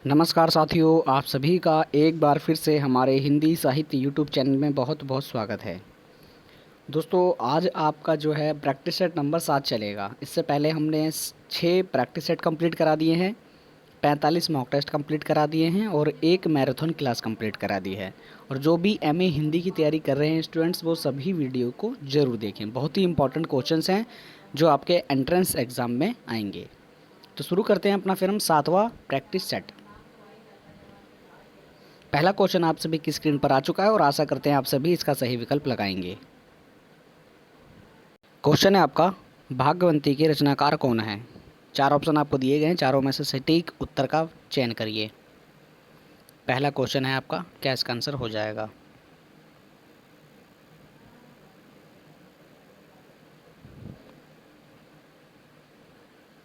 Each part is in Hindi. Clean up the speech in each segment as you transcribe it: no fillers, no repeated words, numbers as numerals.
नमस्कार साथियों, आप सभी का एक बार फिर से हमारे हिंदी साहित्य यूट्यूब चैनल में बहुत बहुत स्वागत है। दोस्तों, आज आपका जो है प्रैक्टिस सेट नंबर 7 चलेगा। इससे पहले हमने 6 प्रैक्टिस सेट कंप्लीट करा दिए हैं, 45 मॉक टेस्ट कंप्लीट करा दिए हैं और एक मैराथन क्लास कंप्लीट करा दी है। और जो भी एमए हिंदी की तैयारी कर रहे हैं स्टूडेंट्स, वो सभी वीडियो को ज़रूर देखें। बहुत ही इंपॉर्टेंट क्वेश्चंस हैं जो आपके एंट्रेंस एग्ज़ाम में आएंगे। तो शुरू करते हैं अपना फिर हम 7वां प्रैक्टिस सेट। पहला क्वेश्चन आप सभी की स्क्रीन पर आ चुका है और आशा करते हैं आप सभी इसका सही विकल्प लगाएंगे। क्वेश्चन है आपका, भाग्यवंती के रचनाकार कौन है? 4 ऑप्शन आपको दिए गए हैं, चारों में से सटीक उत्तर का चयन करिए। पहला क्वेश्चन है आपका, क्या इसका आंसर हो जाएगा?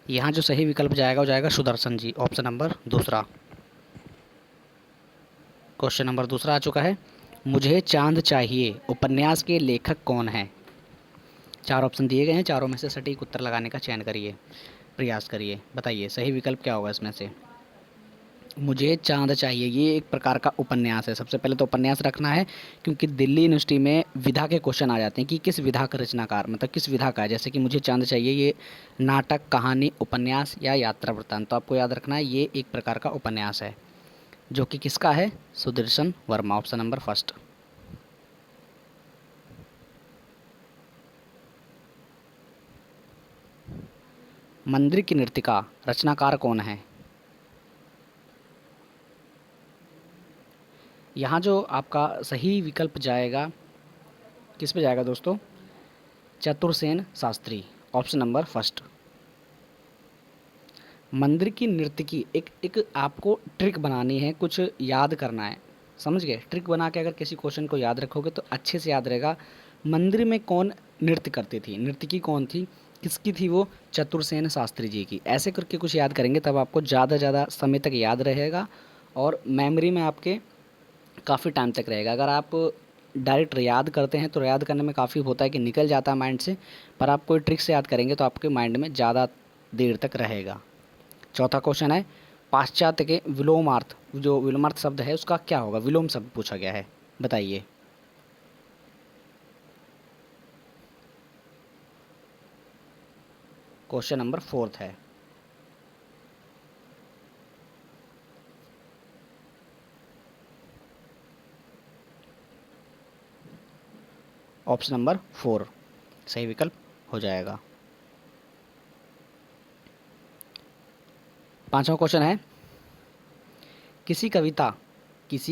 यहाँ जो सही विकल्प जाएगा वो जाएगा सुदर्शन जी, ऑप्शन नंबर दूसरा। क्वेश्चन नंबर दूसरा आ चुका है, मुझे चांद चाहिए उपन्यास के लेखक कौन है? 4 ऑप्शन दिए गए हैं, चारों में से सटीक उत्तर लगाने का चयन करिए, प्रयास करिए। बताइए सही विकल्प क्या होगा इसमें से। मुझे चांद चाहिए, ये एक प्रकार का उपन्यास है। सबसे पहले तो उपन्यास रखना है, क्योंकि दिल्ली यूनिवर्सिटी में विधा के क्वेश्चन आ जाते हैं कि किस विधा का रचनाकार, मतलब किस विधा का है। जैसे कि मुझे चांद चाहिए, ये नाटक, कहानी, उपन्यास या यात्रा वृत्तांत। तो आपको याद रखना है ये एक प्रकार का उपन्यास है, जो कि किसका है? Sudarshan Verma, option number first. मंदिर की नृत्यिका रचनाकार कौन है? यहाँ जो आपका सही विकल्प जाएगा, किस पे जाएगा दोस्तों? Chatursen Shastri, option number first. मंदिर की नर्तकी एक एक आपको ट्रिक बनानी है, कुछ याद करना है, समझ गए? ट्रिक बना के अगर किसी क्वेश्चन को याद रखोगे तो अच्छे से याद रहेगा। मंदिर में कौन नृत्य करती थी, नर्तकी कौन थी, किसकी थी वो? चतुरसेन शास्त्री जी की। ऐसे करके कुछ याद करेंगे तब आपको ज़्यादा समय तक याद रहेगा और मेमोरी में आपके काफ़ी टाइम तक रहेगा। अगर आप डायरेक्ट याद करते हैं तो याद करने में काफ़ी होता है कि निकल जाता है माइंड से, पर आप कोई ट्रिक से याद करेंगे तो आपके माइंड में ज़्यादा देर तक रहेगा। चौथा क्वेश्चन है, पाश्चात्य के विलोमार्थ, जो विलोमार्थ शब्द है उसका क्या होगा? विलोम शब्द पूछा गया है, बताइए। क्वेश्चन नंबर फोर्थ है। ऑप्शन नंबर 4 सही विकल्प हो जाएगा। पांचवा क्वेश्चन है, किसी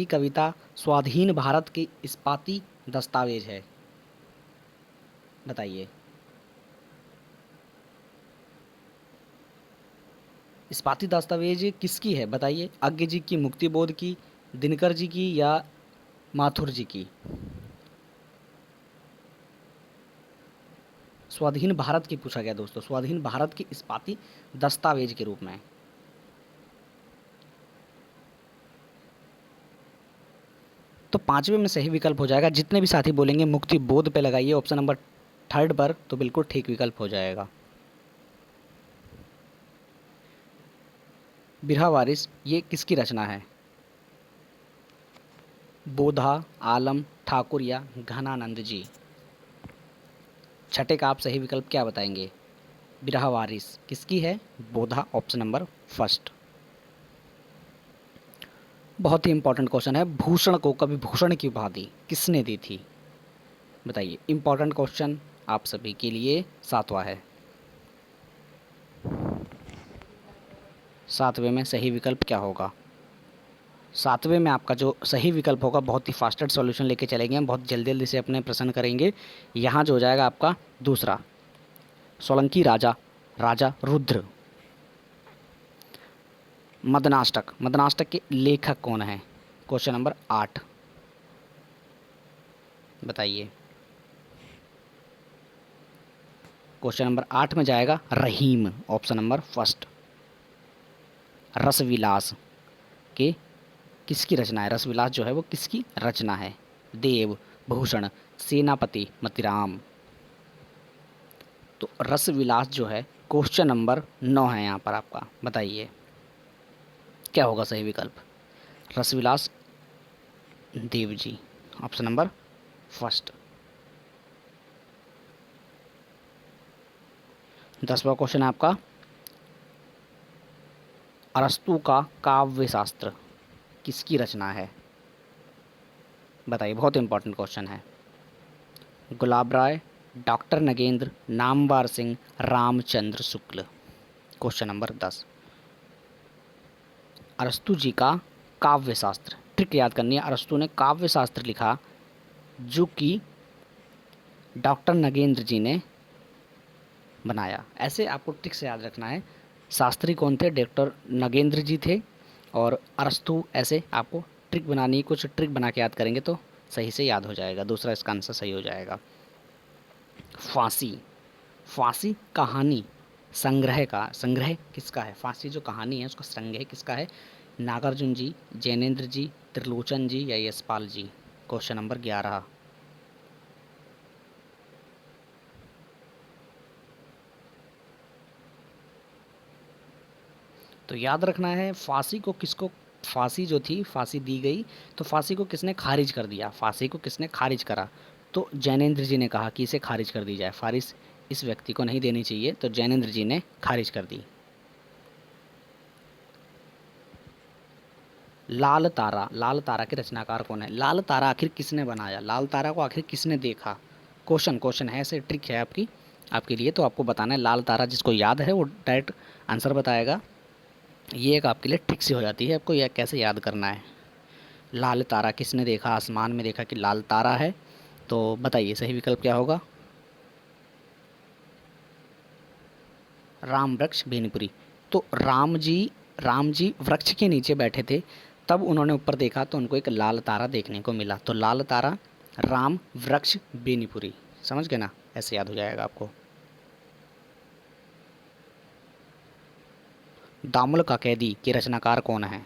कविता स्वाधीन भारत की इस्पाती दस्तावेज है, बताइए। इस्पाती दस्तावेज किसकी है, बताइए। आज्ञा जी की, मुक्तिबोध की, दिनकर जी की या माथुर जी की? स्वाधीन भारत की पूछा गया दोस्तों, स्वाधीन भारत की इस्पाती दस्तावेज के रूप में। तो पांचवे में सही विकल्प हो जाएगा। जितने भी साथी बोलेंगे मुक्ति बोध पे लगाइए, ऑप्शन नंबर थर्ड पर, तो बिल्कुल ठीक विकल्प हो जाएगा। बिरहा वारिस ये किसकी रचना है? बोधा, आलम, ठाकुर या घनानंद जी? छठे का आप सही विकल्प क्या बताएंगे? बिरहा वारिस किसकी है? बोधा, ऑप्शन नंबर फर्स्ट। बहुत ही इंपॉर्टेंट क्वेश्चन है, भूषण को कभी भूषण की उपाधि किसने दी थी, बताइए। इंपॉर्टेंट क्वेश्चन आप सभी के लिए सातवां है। सातवें में सही विकल्प क्या होगा? सातवें में आपका जो सही विकल्प होगा, बहुत ही फास्टेस्ट सॉल्यूशन लेके चलेंगे हम, बहुत जल्दी जल्दी से अपने प्रश्न करेंगे। यहाँ जो हो जाएगा आपका दूसरा, सोलंकी राजा राजा रुद्र। मदनाष्टक के लेखक कौन है? क्वेश्चन नंबर 8, बताइए। क्वेश्चन नंबर 8 में जाएगा रहीम, ऑप्शन नंबर फर्स्ट। रसविलास के किसकी रचना है? रसविलास जो है वो किसकी रचना है? देव भूषण, सेनापति मतिराम। तो रसविलास जो है क्वेश्चन नंबर 9 है यहाँ पर आपका, बताइए क्या होगा सही विकल्प? रसविलास Dev ji, option number first. 10वां question है आपका, अरस्तु का काव्य शास्त्र किसकी रचना है? बताइए, बहुत इंपॉर्टेंट क्वेश्चन है। गुलाब राय, doctor Nagendra, Namvar Singh, Ramchandra Shukla. Question number 10, अरस्तु जी का काव्य शास्त्र, ट्रिक याद करनी है। अरस्तु ने काव्य शास्त्र लिखा जो कि डॉक्टर नगेंद्र जी ने बनाया। ऐसे आपको ट्रिक से याद रखना है। शास्त्री कौन थे? डॉक्टर नगेंद्र जी थे, और अरस्तु, ऐसे आपको ट्रिक बनानी है। कुछ ट्रिक बना के याद करेंगे तो सही से याद हो जाएगा। दूसरा इसका आंसर सही हो जाएगा। फांसी, फांसी कहानी संग्रह का, संग्रह किसका है? फांसी जो कहानी है उसका संग्रह किसका है? नागार्जुन जी, जैनेन्द्र जी, त्रिलोचन जी या यशपाल जी। क्वेश्चन नंबर 11, तो याद रखना है फांसी को किसको, फांसी जो थी, फांसी दी गई तो फांसी को किसने खारिज कर दिया? फांसी को किसने खारिज करा? तो जैनेन्द्र जी ने कहा कि इसे खारिज कर दी जाए, फारिस इस व्यक्ति को नहीं देनी चाहिए, तो जैनेन्द्र जी ने खारिज कर दी। लाल तारा, लाल तारा के रचनाकार कौन है? लाल तारा आखिर किसने बनाया? लाल तारा को आखिर किसने देखा? क्वेश्चन क्वेश्चन है, ऐसे ट्रिक है आपकी, आपके लिए। तो आपको बताना है लाल तारा, जिसको याद है वो डायरेक्ट आंसर बताएगा। ये एक आपके लिए ट्रिक सी हो जाती है, आपको यह कैसे याद करना है। लाल तारा किसने देखा? आसमान में देखा कि लाल तारा है, तो बताइए सही विकल्प क्या होगा? राम वृक्ष बेनीपुरी। तो राम जी वृक्ष के नीचे बैठे थे, तब उन्होंने ऊपर देखा तो उनको एक लाल तारा देखने को मिला। तो लाल तारा, राम वृक्ष बेनीपुरी, समझ गए ना? ऐसे याद हो जाएगा आपको। दामुल का कैदी के रचनाकार कौन है?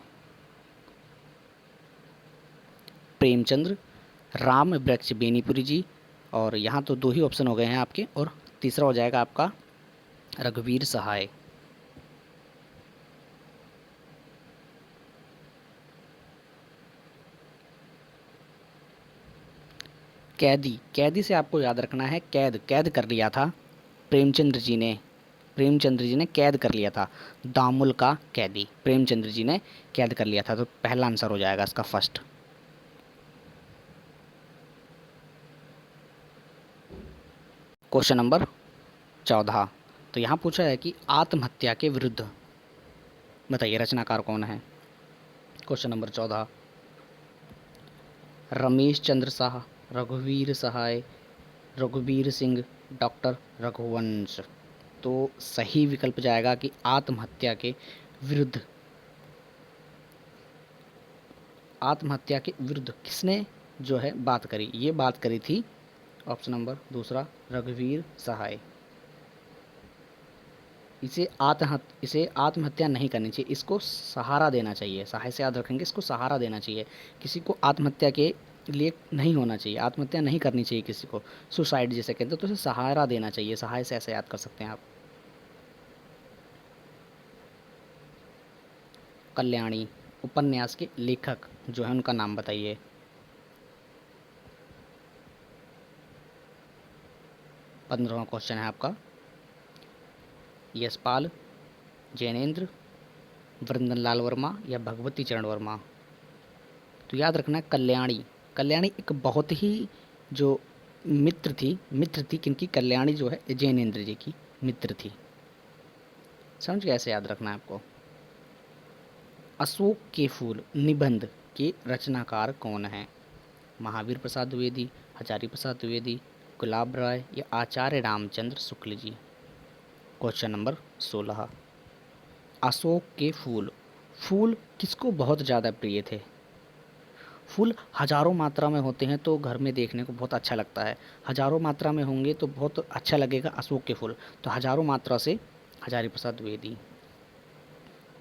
प्रेमचंद्र, राम वृक्ष बेनीपुरी जी, और यहाँ तो दो ही ऑप्शन हो गए हैं आपके, और तीसरा हो जाएगा आपका रघुवीर सहाय। कैदी, कैदी से आपको याद रखना है कैद, कैद कर लिया था प्रेमचंद्र जी ने, प्रेमचंद्र जी ने कैद कर लिया था। दामुल का कैदी प्रेमचंद्र जी ने कैद कर लिया था, तो पहला आंसर हो जाएगा इसका फर्स्ट। क्वेश्चन नंबर 14, तो यहाँ पूछा है कि आत्महत्या के विरुद्ध बताइए रचनाकार कौन है? क्वेश्चन नंबर 14, रमेश चंद्र शाह, रघुवीर सहाय, रघुवीर सिंह, डॉक्टर रघुवंश। तो सही विकल्प जाएगा कि आत्महत्या के विरुद्ध, आत्महत्या के विरुद्ध किसने जो है बात करी? ये बात करी थी ऑप्शन नंबर दूसरा, रघुवीर सहाय। इसे आत्महत्या नहीं करनी चाहिए, इसको सहारा देना चाहिए। सहाय से याद रखेंगे, इसको सहारा देना चाहिए। किसी को आत्महत्या के लिए नहीं होना चाहिए, आत्महत्या नहीं करनी चाहिए किसी को, सुसाइड जिसे कहते हैं, तो उसे सहारा देना चाहिए। सहाय से ऐसे याद कर सकते हैं आप। कल्याणी उपन्यास के लेखक जो है उनका नाम बताइए। 15वां क्वेश्चन है आपका, यशपाल, जैनेन्द्र, वृंदनलाल वर्मा या भगवती चरण वर्मा। तो याद रखना है कल्याणी, कल्याणी एक बहुत ही जो मित्र थी किनकी? कल्याणी जो है जैनेन्द्र जी की मित्र थी। समझ गए? ऐसे याद रखना है आपको। अशोक के फूल निबंध के रचनाकार कौन है? महावीर प्रसाद द्विवेदी, हजारी प्रसाद द्विवेदी, गुलाब राय या आचार्य रामचंद्र शुक्ल जी। क्वेश्चन नंबर 16, अशोक के फूल, फूल किसको बहुत ज़्यादा प्रिय थे? फूल हजारों मात्रा में होते हैं तो घर में देखने को बहुत अच्छा लगता है, हजारों मात्रा में होंगे तो बहुत अच्छा लगेगा अशोक के फूल। तो हजारों मात्रा से हजारी प्रसाद द्विवेदी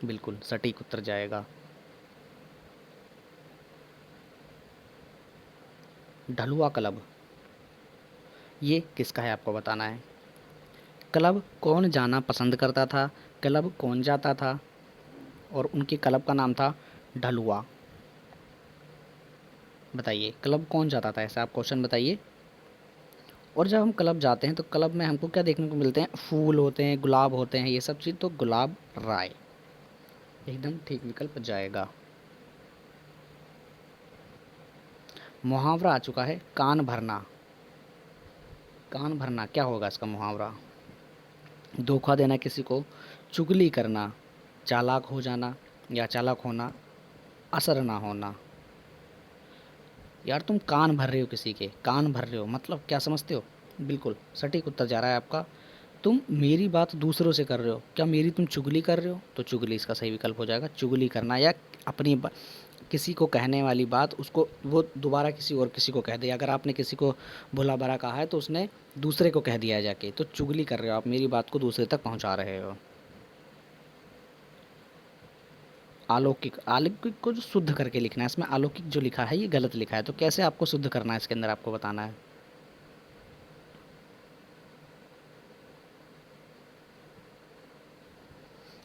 बिल्कुल सटीक उत्तर जाएगा। ढलुआ क्लब, ये किसका है आपको बताना है। क्लब कौन जाना पसंद करता था? क्लब कौन जाता था? और उनके क्लब का नाम था ढलुआ। बताइए क्लब कौन जाता था ऐसा, आप क्वेश्चन बताइए। और जब हम क्लब जाते हैं तो क्लब में हमको क्या देखने को मिलते हैं, फूल होते हैं, गुलाब होते हैं, ये सब चीज़, तो गुलाब राय एकदम ठीक विकल्प जाएगा। मुहावरा आ चुका है, कान भरना। कान भरना क्या होगा इसका मुहावरा? धोखा देना किसी को, चुगली करना, चालाक हो जाना या चालाक होना, असर ना होना। यार तुम कान भर रहे हो किसी के, कान भर रहे हो मतलब क्या समझते हो? बिल्कुल सटीक उत्तर जा रहा है आपका। तुम मेरी बात दूसरों से कर रहे हो, क्या मेरी तुम चुगली कर रहे हो? तो चुगली इसका सही विकल्प हो जाएगा, चुगली करना, या अपनी किसी को कहने वाली बात उसको वो दोबारा किसी और किसी को कह दे। अगर आपने किसी को भला भला कहा है तो उसने दूसरे को कह दिया जाके, तो चुगली कर रहे हो आप, मेरी बात को दूसरे तक पहुंचा रहे हो। अलौकिक, अलौकिक को जो शुद्ध करके लिखना है, इसमें अलौकिक जो लिखा है ये गलत लिखा है, तो कैसे आपको शुद्ध करना है इसके अंदर आपको बताना है।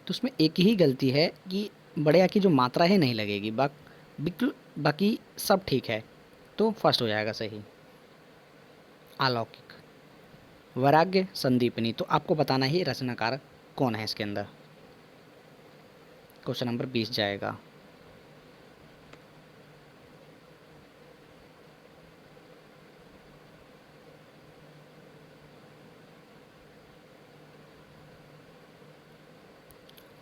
तो उसमें एक ही गलती है कि बड़े आ की जो मात्रा है नहीं लगेगी, बिल्कुल बाकी सब ठीक है, तो फर्स्ट हो जाएगा सही, अलौकिक। वैराग्य संदीपनी, तो आपको बताना ही रचनाकार कौन है इसके अंदर, क्वेश्चन नंबर 20 जाएगा।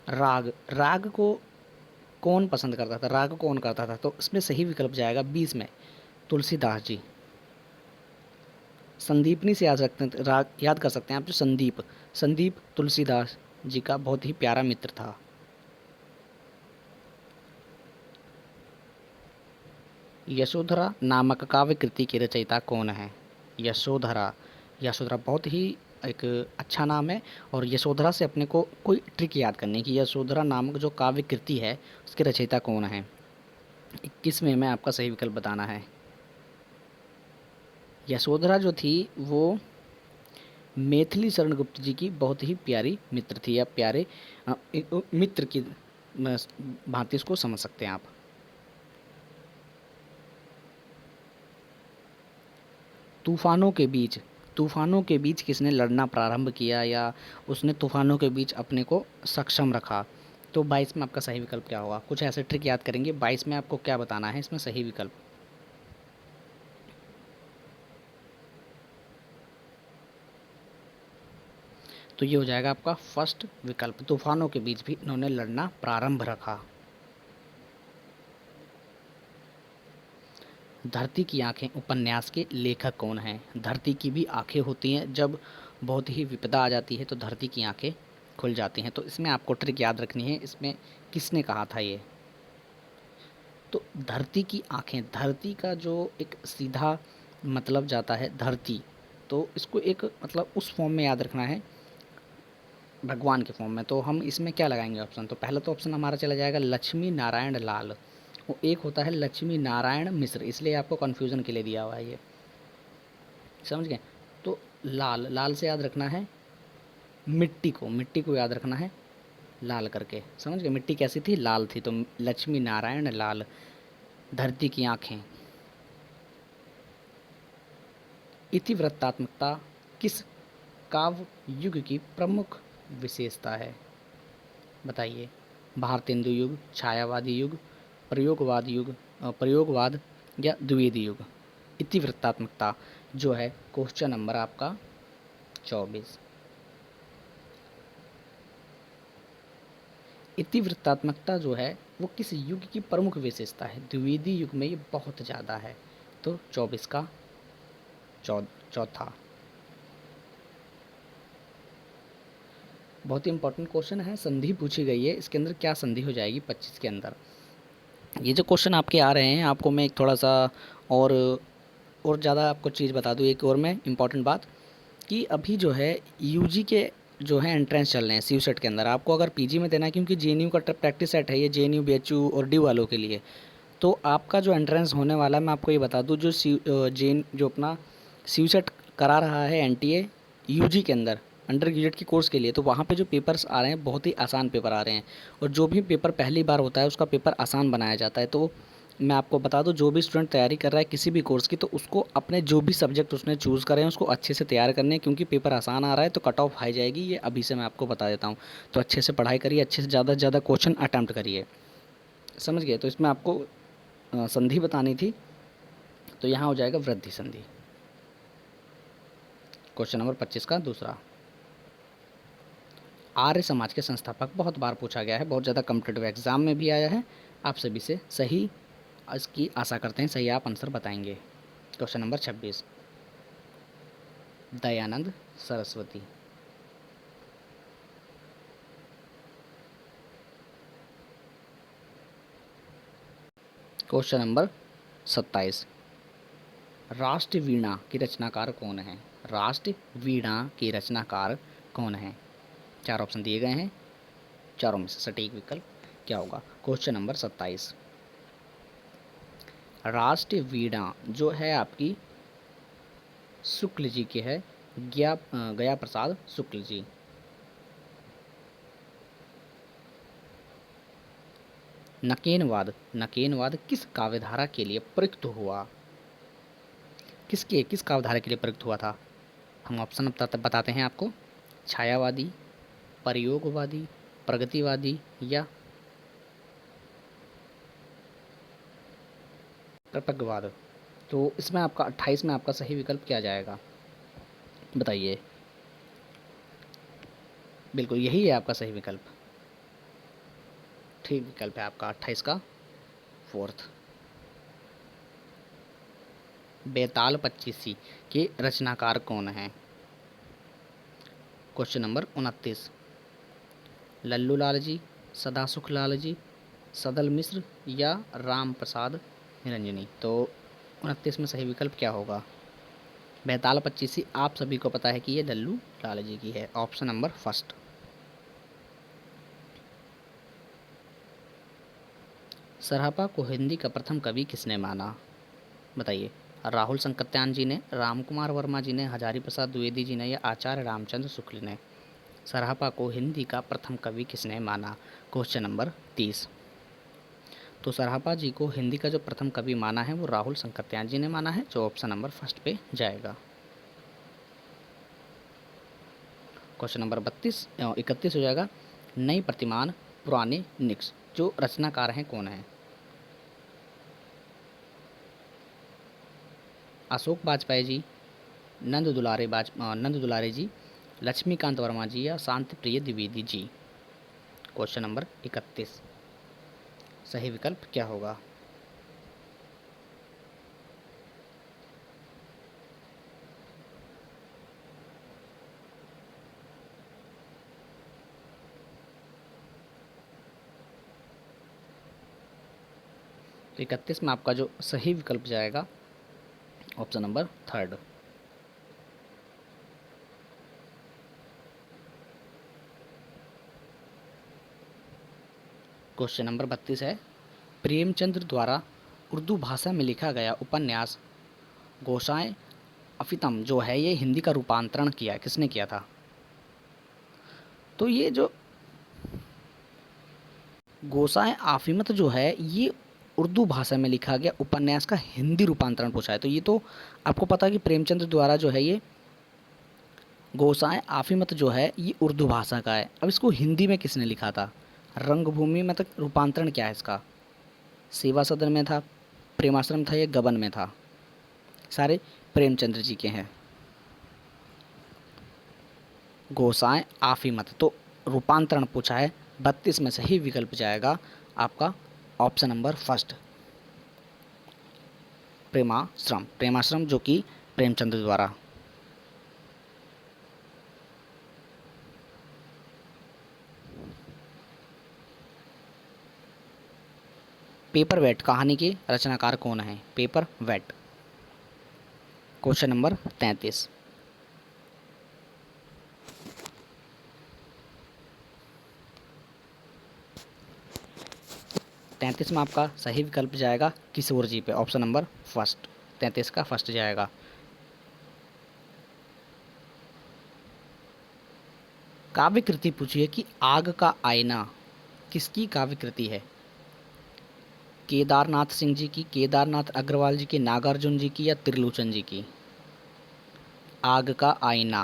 राग, राग को कौन पसंद करता था, राग कौन करता था? तो इसमें सही विकल्प जाएगा 20 में तुलसीदास जी। संदीपनी से याद रखते हैं, राग याद कर सकते हैं आप, जो संदीप, संदीप तुलसीदास जी का बहुत ही प्यारा मित्र था। यशोधरा नामक काव्य कृति की रचयिता कौन है? यशोधरा, यशोधरा बहुत ही एक अच्छा नाम है, और यशोधरा से अपने को कोई ट्रिक याद करनी कि यशोधरा नामक जो काव्य कृति है उसके रचयिता कौन है। 21 में आपका सही विकल्प बताना है। यशोधरा जो थी वो मैथिली शरण गुप्त जी की बहुत ही प्यारी मित्र थी, या प्यारे मित्र की भांति इसको समझ सकते हैं आप। तूफानों के बीच, तूफानों के बीच किसने लड़ना प्रारंभ किया, या उसने तूफानों के बीच अपने को सक्षम रखा? तो 22 में आपका सही विकल्प क्या होगा? कुछ ऐसे ट्रिक याद करेंगे, 22 में आपको क्या बताना है इसमें सही विकल्प। तो ये हो जाएगा आपका फर्स्ट विकल्प, तूफानों के बीच भी इन्होंने लड़ना प्रारंभ रखा। धरती की आंखें उपन्यास के लेखक कौन हैं? धरती की भी आंखें होती हैं, जब बहुत ही विपदा आ जाती है तो धरती की आंखें खुल जाती हैं, तो इसमें आपको ट्रिक याद रखनी है, इसमें किसने कहा था ये? तो धरती की आंखें, धरती का जो एक सीधा मतलब जाता है धरती, तो इसको एक मतलब उस फॉर्म में याद रखना है, भगवान के फॉर्म में। तो हम इसमें क्या लगाएंगे ऑप्शन? तो पहला तो ऑप्शन हमारा चला जाएगा लक्ष्मी नारायण लाल, वो एक होता है लक्ष्मी नारायण मिश्र, इसलिए आपको कन्फ्यूज़न के लिए दिया हुआ है ये, समझ गए? तो लाल, लाल से याद रखना है मिट्टी को, मिट्टी को याद रखना है लाल करके, समझ गए? मिट्टी कैसी थी? लाल थी, तो लक्ष्मी नारायण लाल। धरती की आंखें। इतिवृत्तात्मकता किस काव्य युग की प्रमुख विशेषता है? बताइए। भारतेंदु युग, छायावादी युग, प्रयोगवाद युग, प्रयोगवाद या द्विवेदी युग? इतिवृत्तात्मकता जो है क्वेश्चन नंबर आपका 24। इतिवृत्तात्मकता जो है वो किस युग की प्रमुख विशेषता है? द्विवेदी युग में ये बहुत ज़्यादा है, तो 24 का चौथा। बहुत ही इंपॉर्टेंट क्वेश्चन है, संधि पूछी गई है, इसके अंदर क्या संधि हो जाएगी 25 के अंदर? ये जो क्वेश्चन आपके आ रहे हैं, आपको मैं एक थोड़ा सा और ज़्यादा आपको चीज़ बता दूँ, एक और मैं इम्पॉर्टेंट बात, कि अभी जो है यूजी के जो है एंट्रेंस चल रहे हैं सीयूसेट के अंदर, आपको अगर पीजी में देना है, क्योंकि जेएनयू का प्रैक्टिस सेट है ये, जेएनयू बीएचयू और डी वालों के लिए, तो आपका जो एंट्रेंस होने वाला है मैं आपको ये बता दूं, जो अपना सीयूसेट करा रहा है एनटीए यूजी के अंदर, अंडर ग्रेजुएट की कोर्स के लिए, तो वहाँ पे जो पेपर्स आ रहे हैं बहुत ही आसान पेपर आ रहे हैं, और जो भी पेपर पहली बार होता है उसका पेपर आसान बनाया जाता है। तो मैं आपको बता दूं, जो भी स्टूडेंट तैयारी कर रहा है किसी भी कोर्स की, तो उसको अपने जो भी सब्जेक्ट उसने चूज़ करे हैं उसको अच्छे से तैयार करने हैं, क्योंकि पेपर आसान आ रहा है तो कट ऑफ हाई जाएगी, ये अभी से मैं आपको बता देता हूँ। तो अच्छे से पढ़ाई करिए, अच्छे से ज़्यादा क्वेश्चन अटैम्प्ट करिए, समझ गए। तो इसमें आपको संधि बतानी थी, तो यहाँ हो जाएगा वृद्धि संधि। क्वेश्चन नंबर 25 का दूसरा, आर्य समाज के संस्थापक बहुत बार पूछा गया है, बहुत ज़्यादा कॉम्पिटेटिव एग्जाम में भी आया है, आप सभी से सही इसकी आशा करते हैं, सही आप आंसर बताएंगे। Question number 26, Dayanand Saraswati. Question number 27, राष्ट्र वीणा की रचनाकार कौन है? राष्ट्र वीणा की रचनाकार कौन है? चार ऑप्शन दिए गए हैं, चारों में से सटीक विकल्प क्या होगा? क्वेश्चन नंबर 27, राष्ट्र वीणा जो है आपकी शुक्ल जी की है, गया प्रसाद शुक्ल जी। नकेनवाद, नकेनवाद किस काव्यधारा के लिए प्रयुक्त हुआ? किस काव्यधारा के लिए प्रयुक्त हुआ था? हम ऑप्शन बताते हैं आपको, छायावादी, प्रयोगवादी, प्रगतिवादी या प्रपगवाद। तो इसमें आपका 28 में आपका सही विकल्प क्या जाएगा, बताइए। बिल्कुल यही है आपका सही विकल्प, ठीक विकल्प है आपका 28 का फोर्थ। बेताल पच्चीसी के रचनाकार कौन है? क्वेश्चन नंबर 29, लल्लू लाल जी, सदासुख लाल जी, सदल मिश्र या राम प्रसाद निरंजनी। तो 29 में सही विकल्प क्या होगा? बेताल पच्चीसी आप सभी को पता है कि ये लल्लू लाल जी की है, ऑप्शन नंबर फर्स्ट। सरापा को हिंदी का प्रथम कवि किसने माना? बताइए। राहुल संकत्यान जी ने, राम कुमार वर्मा जी ने, हजारी प्रसाद द्विवेदी जी ने या आचार्य रामचंद्र शुक्ल ने? सरापा को हिंदी का प्रथम कवि किसने माना? क्वेश्चन नंबर 30, तो सरापा जी को हिंदी का जो प्रथम कवि माना है वो राहुल संकत्यान जी ने माना है, जो ऑप्शन नंबर फर्स्ट पे जाएगा। क्वेश्चन नंबर 31 हो जाएगा, नई प्रतिमान पुराने निक्स जो रचनाकार हैं कौन है? अशोक वाजपेयी जी, नंद दुलारे जी, लक्ष्मीकांत वर्मा जी या शांति प्रिय द्विवेदी जी? क्वेश्चन नंबर 31 सही विकल्प क्या होगा? तो 31 में आपका जो सही विकल्प जाएगा option number third. Question number 32 है, प्रेमचंद्र द्वारा उर्दू भाषा में लिखा गया उपन्यास गोसाएं अफितम जो है ये हिंदी का रूपांतरण किया किसने किया था? तो ये जो गोसाएं आफिमत जो है ये उर्दू भाषा में लिखा गया उपन्यास का हिंदी रूपांतरण पूछा है। तो ये तो आपको पता है कि प्रेमचंद्र द्वारा जो है ये गोसाएं आफिमत जो है ये उर्दू भाषा का है। अब इसको हिंदी में किसने लिखा था? रंगभूमि में तक रूपांतरण क्या है इसका? सेवा सदन में था, प्रेमाश्रम था या गबन में था? सारे प्रेमचंद्र जी के हैं। गोसाएं आफिमत, तो रूपांतरण पूछा है, 32 में सही विकल्प जाएगा आपका option number first, Premashram. Premashram जो कि प्रेमचंद्र द्वारा। पेपर वेट कहानी के रचनाकार कौन है? Paper wait. क्वेश्चन नंबर 33, 33 में आपका सही विकल्प जाएगा किशोर जी पे, ऑप्शन नंबर फर्स्ट। 33 का फर्स्ट जाएगा। काव्य कृति पूछिए कि आग का आईना किसकी काव्य कृति है? केदारनाथ सिंह जी की, केदारनाथ अग्रवाल जी की, नागार्जुन जी की या त्रिलोचन जी की? आग का आईना।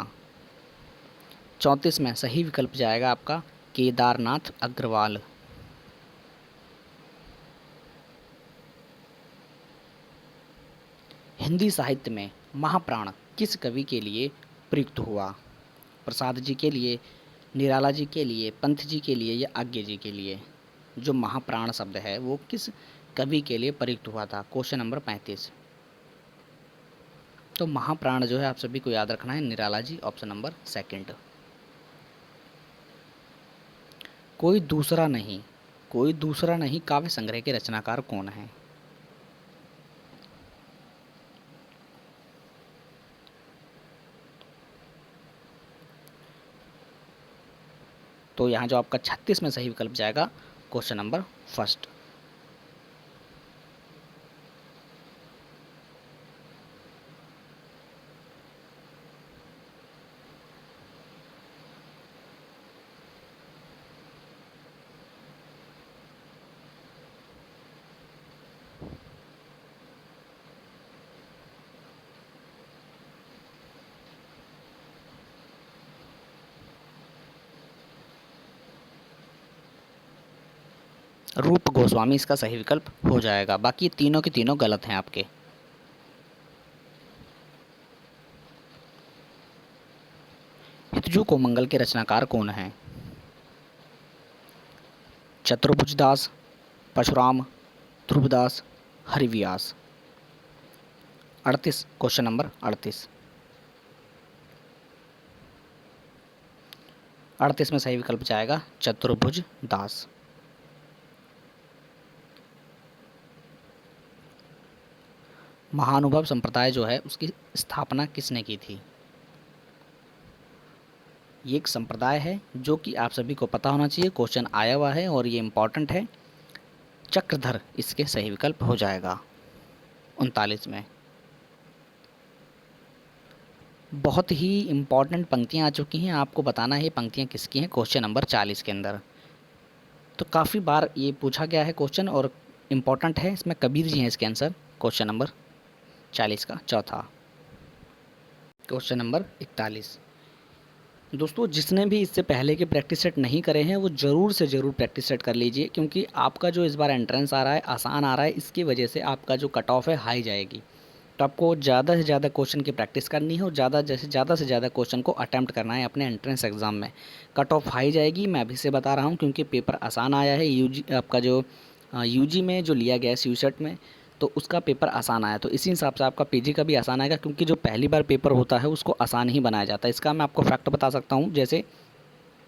34 में सही विकल्प जाएगा आपका केदारनाथ अग्रवाल। हिंदी साहित्य में महाप्राण किस कवि के लिए प्रयुक्त हुआ? प्रसाद जी के लिए, निराला जी के लिए, पंत जी के लिए या आज्ञे जी के लिए? जो महाप्राण शब्द है वो किस कवि के लिए प्रयुक्त हुआ था? Question number 35। तो महाप्राण जो है आप सभी को याद रखना है Nirala ji, option number second. कोई दूसरा नहीं, कोई दूसरा नहीं काव्य संग्रह के रचनाकार कौन है? तो यहाँ जो आपका 36 में सही विकल्प जाएगा क्वेश्चन नंबर फर्स्ट। रूप गोस्वामी इसका सही विकल्प हो जाएगा, बाकी तीनों के तीनों गलत हैं आपके। हितजू कोमंगल के रचनाकार कौन हैं? चतुर्भुज दास, परशुराम, ध्रुवदास, हरिव्यास? 38, question number 38। 38 में सही विकल्प जाएगा चतुर्भुज दास। महानुभव संप्रदाय जो है उसकी स्थापना किसने की थी? ये एक संप्रदाय है जो कि आप सभी को पता होना चाहिए, क्वेश्चन आया हुआ है और ये इंपॉर्टेंट है। चक्रधर इसके सही विकल्प हो जाएगा 39 में। बहुत ही इंपॉर्टेंट पंक्तियां आ चुकी हैं, आपको बताना है पंक्तियां किसकी हैं क्वेश्चन नंबर 40 के अंदर। तो काफ़ी बार ये पूछा गया है क्वेश्चन और इम्पॉर्टेंट है, इसमें कबीर जी हैं इसके आंसर। क्वेश्चन नंबर 40 का चौथा। Question number 41। दोस्तों जिसने भी इससे पहले के प्रैक्टिस सेट नहीं करे हैं वो ज़रूर से ज़रूर प्रैक्टिस सेट कर लीजिए, क्योंकि आपका जो इस बार एंट्रेंस आ रहा है आसान आ रहा है, इसकी वजह से आपका जो कट ऑफ है हाई जाएगी। तो आपको ज़्यादा से ज़्यादा क्वेश्चन की प्रैक्टिस करनी है और ज़्यादा से ज़्यादा क्वेश्चन को अटैम्प्ट करना है अपने एंट्रेंस एग्ज़ाम में। कट ऑफ हाई जाएगी, मैं अभी से बता रहा हूँ, क्योंकि पेपर आसान आया है। यूजी आपका जो यूजी में जो लिया गया है सीसेट में, तो उसका पेपर आसान आया, तो इसी हिसाब से आपका पीजी का भी आसान आएगा, क्योंकि जो पहली बार पेपर होता है उसको आसान ही बनाया जाता है। इसका मैं आपको फैक्ट बता सकता हूँ। जैसे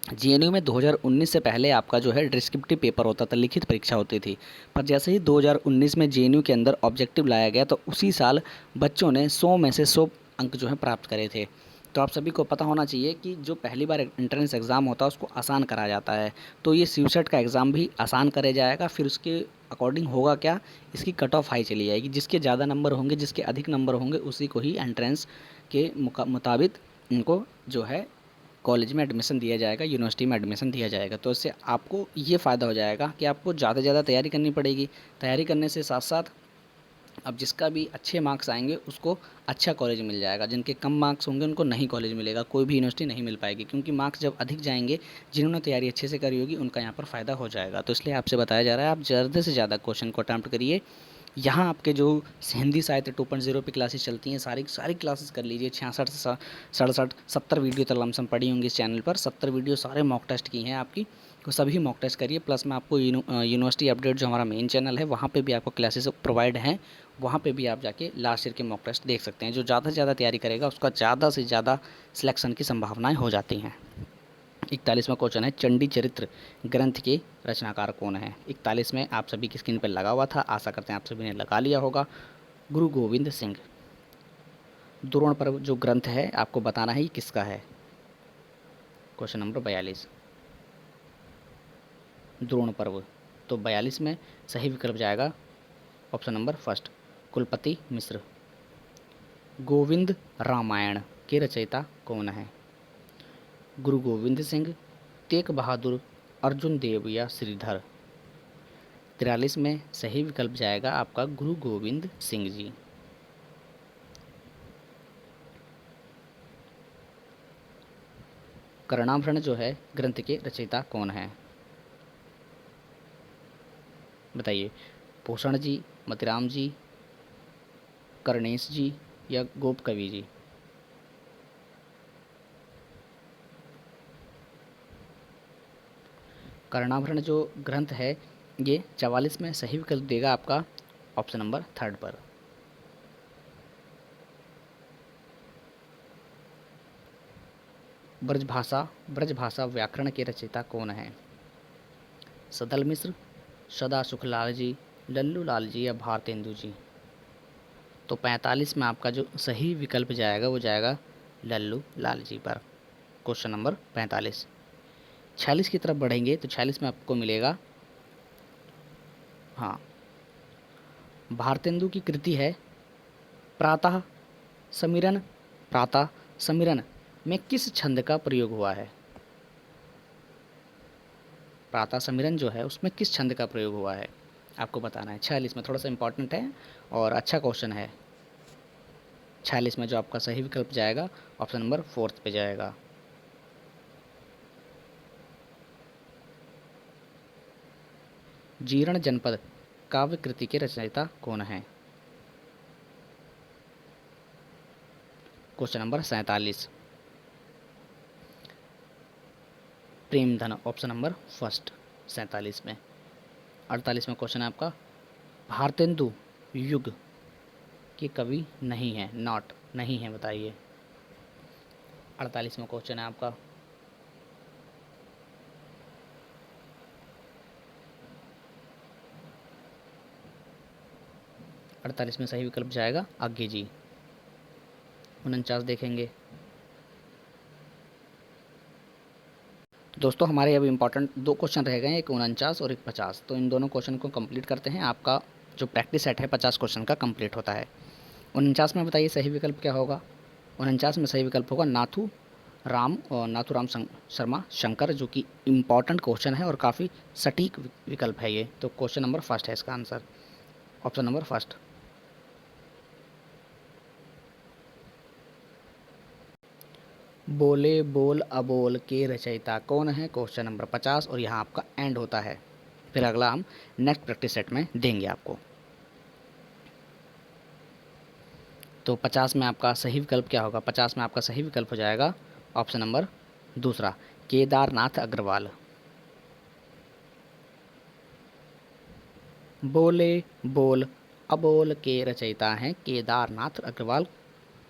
जेएनयू में 2019 से पहले आपका जो है डिस्क्रिप्टिव पेपर होता था, लिखित परीक्षा होती थी, पर जैसे ही 2019 में जेएनयू के अंदर ऑब्जेक्टिव लाया गया तो उसी साल बच्चों ने 100 में से 100 अंक जो है प्राप्त करे थे। तो आप सभी को पता होना चाहिए कि जो पहली बार एंट्रेंस एग्ज़ाम होता है उसको आसान करा जाता है, तो ये सीसेट का एग्ज़ाम भी आसान करे जाएगा। फिर उसके अकॉर्डिंग होगा क्या, इसकी कट ऑफ हाई चली जाएगी, जिसके ज़्यादा नंबर होंगे, जिसके अधिक नंबर होंगे, उसी को ही एंट्रेंस के मुताबिक उनको जो है कॉलेज में एडमिशन दिया जाएगा, यूनिवर्सिटी में एडमिशन दिया जाएगा। तो इससे आपको ये फ़ायदा हो जाएगा कि आपको ज़्यादा से ज़्यादा तैयारी करनी पड़ेगी। तैयारी करने से साथ साथ अब जिसका भी अच्छे मार्क्स आएंगे उसको अच्छा कॉलेज मिल जाएगा, जिनके कम मार्क्स होंगे उनको नहीं कॉलेज मिलेगा, कोई भी यूनिवर्सिटी नहीं मिल पाएगी, क्योंकि मार्क्स जब अधिक जाएंगे जिन्होंने तैयारी अच्छे से करी होगी उनका यहाँ पर फ़ायदा हो जाएगा। तो इसलिए आपसे बताया जा रहा है आप ज़्यादा से ज़्यादा क्वेश्चन को अटैम्प्ट करिए। यहाँ आपके जो हिंदी साहित्य 2.0 पे क्लासेस चलती हैं, सारी सारी क्लासेस कर लीजिए। 66 से 67 70 वीडियो तक लमसम पड़ी होंगी इस चैनल पर। 70 वीडियो सारे मॉक टेस्ट की हैं आपकी, तो सभी मॉक टेस्ट करिए। प्लस मैं आपको यूनिवर्सिटी अपडेट जो हमारा मेन चैनल है वहाँ पे भी आपको क्लासेस प्रोवाइड हैं, वहाँ पे भी आप जाके लास्ट ईयर के मॉक टेस्ट देख सकते हैं। जो ज़्यादा से ज़्यादा तैयारी करेगा उसका ज़्यादा से ज़्यादा सिलेक्शन की संभावनाएँ हो जाती हैं। 41वां क्वेश्चन है चंडी चरित्र ग्रंथ के रचनाकार कौन है? 41 में आप सभी की स्क्रीन पर लगा हुआ था, आशा करते हैं आप सभी ने लगा लिया होगा। गुरु गोविंद सिंह। द्रोण पर्व जो ग्रंथ है आपको बताना है ये किसका है? Question number 42। द्रोण पर्व, तो 42 में सही विकल्प जाएगा ऑप्शन नंबर फर्स्ट कुलपति मिश्र। गोविंद रामायण के रचयिता कौन है? गुरु गोविंद सिंह, तेग बहादुर, अर्जुन देव या श्रीधर। 43 में सही विकल्प जाएगा आपका गुरु गोविंद सिंह जी। कर्णाभरण जो है ग्रंथ के रचयिता कौन है? बताइए। भूषण जी, मतिराम जी, कर्णेश जी या गोप कवि जी। कर्णाभरण जो ग्रंथ है ये 44 में सही विकल्प देगा आपका ऑप्शन नंबर 3 पर। ब्रजभाषा व्याकरण के रचयिता कौन है? सदल मिश्र, सदा सुखलाल जी, लल्लू लाल जी या भारतेंदु जी। तो 45 में आपका जो सही विकल्प जाएगा वो जाएगा लल्लू लाल जी पर, क्वेश्चन नंबर 45। 46 की तरफ बढ़ेंगे तो 46 में आपको मिलेगा, हाँ, भारतेंदु की कृति है प्रातः समीरन। प्रातः समीरन में किस छंद का प्रयोग हुआ है? प्रातः समीरन जो है उसमें किस छंद का प्रयोग हुआ है आपको बताना है। 46 में थोड़ा सा इंपॉर्टेंट है और अच्छा क्वेश्चन है। 46 में जो आपका सही विकल्प जाएगा ऑप्शन नंबर 4 पे जाएगा। जीर्ण जनपद काव्य कृति के रचयिता कौन है? Question number 47। प्रेमधन ऑप्शन नंबर 1 47 में। 48 में क्वेश्चन है आपका, भारतेंदु युग के कवि नहीं है, नॉट नहीं है, बताइए। 48 में क्वेश्चन है आपका, अड़तालीस में सही विकल्प जाएगा आगे जी। 49 देखेंगे। दोस्तों हमारे अब इम्पॉर्टेंट 2 क्वेश्चन रह गए, एक 49 और एक 50। तो इन दोनों क्वेश्चन को कंप्लीट करते हैं, आपका जो प्रैक्टिस सेट है 50 क्वेश्चन का कंप्लीट होता है। 49 में बताइए सही विकल्प क्या होगा? 49 में सही विकल्प होगा नाथू राम शर्मा शंकर, जो कि इम्पॉर्टेंट क्वेश्चन है और काफ़ी सटीक विकल्प है ये। तो क्वेश्चन नंबर 1 है इसका आंसर, ऑप्शन नंबर 1। बोले बोल अबोल के रचयिता कौन है? क्वेश्चन नंबर 50 और यहाँ आपका एंड होता है। फिर अगला हम नेक्स्ट प्रैक्टिस सेट में देंगे आपको। तो 50 में आपका सही विकल्प क्या होगा? 50 में आपका सही विकल्प हो जाएगा ऑप्शन नंबर 2, केदारनाथ अग्रवाल। बोले बोल अबोल के रचयिता हैं केदारनाथ अग्रवाल।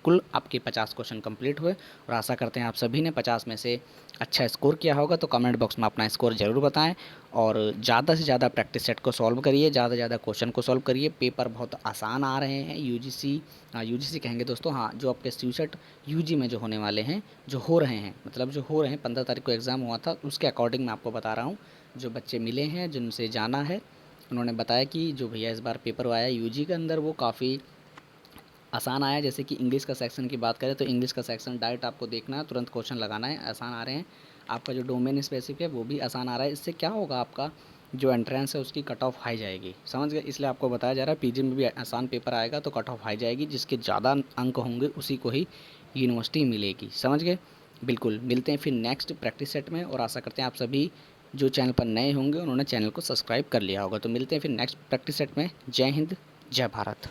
कुल आपके 50 क्वेश्चन कंप्लीट हुए और आशा करते हैं आप सभी ने 50 में से अच्छा स्कोर किया होगा। तो कमेंट बॉक्स में अपना स्कोर ज़रूर बताएं और ज़्यादा से ज़्यादा प्रैक्टिस सेट को सॉल्व करिए, ज़्यादा से ज़्यादा क्वेश्चन को सॉल्व करिए। पेपर बहुत आसान आ रहे हैं। यूजीसी कहेंगे दोस्तों, हाँ, जो आपके स्यूसेट यूजी में जो होने वाले हैं, जो हो रहे हैं, मतलब जो हो रहे हैं, 15 तारीख को एग्ज़ाम हुआ था, उसके अकॉर्डिंग मैं आपको बता रहा हूँ। जो बच्चे मिले हैं, जिनसे जाना है, उन्होंने बताया कि जो भैया इस बार पेपर आया यूजी के अंदर वो काफ़ी आसान आया। जैसे कि इंग्लिश का सेक्शन की बात करें तो इंग्लिश का सेक्शन डायरेक्ट आपको देखना है, तुरंत क्वेश्चन लगाना है, आसान आ रहे हैं। आपका जो डोमेन स्पेसिफिक है वो भी आसान आ रहा है। इससे क्या होगा, आपका जो एंट्रेंस है उसकी कट ऑफ हाई जाएगी, समझ गए? इसलिए आपको बताया जा रहा है पीजी में भी आसान पेपर आएगा तो कट ऑफ हाई जाएगी, जिसके ज़्यादा अंक होंगे उसी को ही यूनिवर्सिटी मिलेगी, समझ गए? बिल्कुल, मिलते हैं फिर नेक्स्ट प्रैक्टिस सेट में और आशा करते हैं आप सभी जो चैनल पर नए होंगे उन्होंने चैनल को सब्सक्राइब कर लिया होगा। तो मिलते हैं फिर नेक्स्ट प्रैक्टिस सेट में। जय हिंद, जय भारत।